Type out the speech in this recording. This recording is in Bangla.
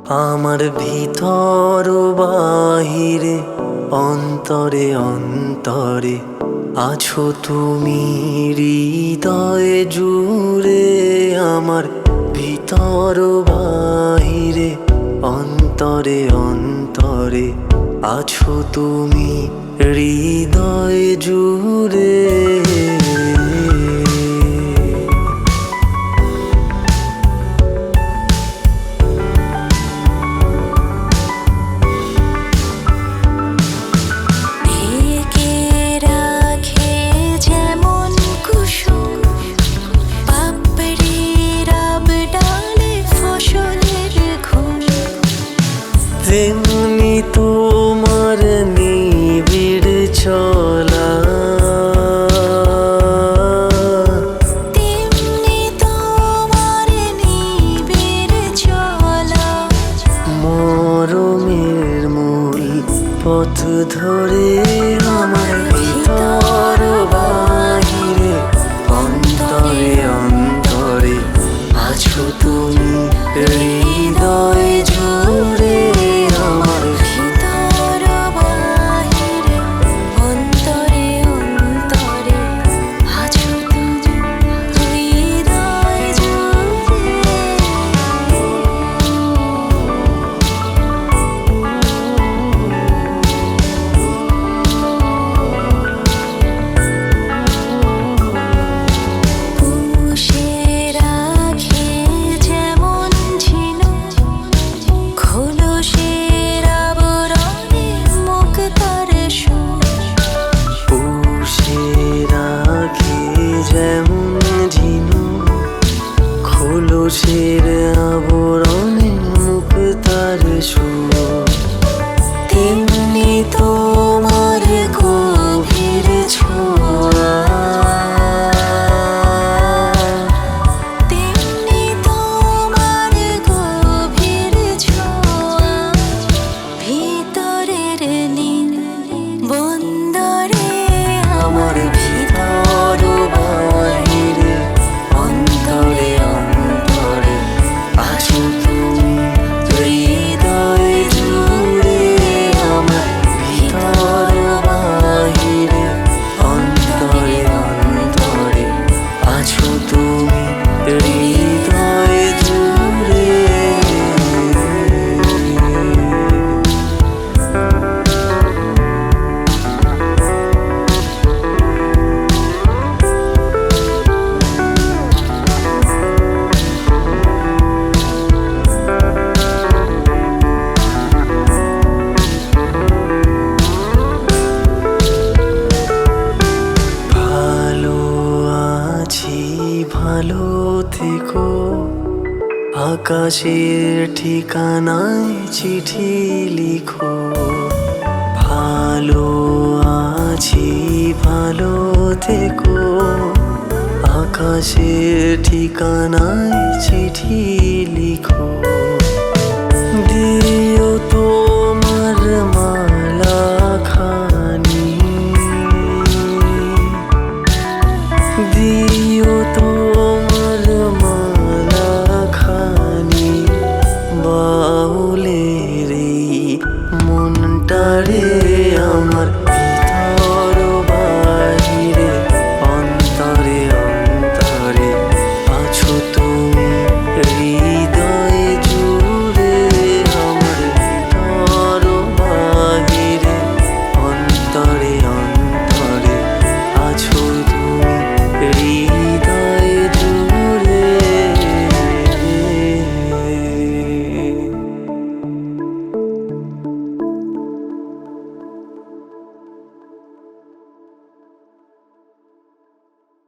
আমার ভিতর বাহিরে অন্তরে অন্তরে আছো তুমি হৃদয়ে জুড়ে। আমার ভিতর বাহিরে অন্তরে অন্তরে আছো তুমি হৃদয়ে জুড়ে। তেমনি তোমার নিবিড় চলা, তেমনি তোমার নিবিড় চলা। মরমের মূল পথ ধরে আমার ভিতর বাহিরে অন্তরে অন্তরে আছো তুমি হৃদয় জুড়ে। খোলসের আবরণে মুখ তার সুর, তেমনি তোমার গভীর ছোঁয়া, তেমনি তোমার গভীর ছোঁয়া। ভিতরের নীল বন্দরে আমার ভিতর বাহিরে অন্তরে অন্তরে আছো তুমি হৃদয় জুড়ে। আমার ভিতর বাহিরে অন্তরে অন্তরে আছো তুমি হৃদয় জুড়ে। ভালো থেকো, আকাশের ঠিকানায় চিঠি লিখো। ভালো আছি ভালো থেকো, আকাশের ঠিকানায় চিঠি লিখো। দিও তোমার মালা খানি, দিও তো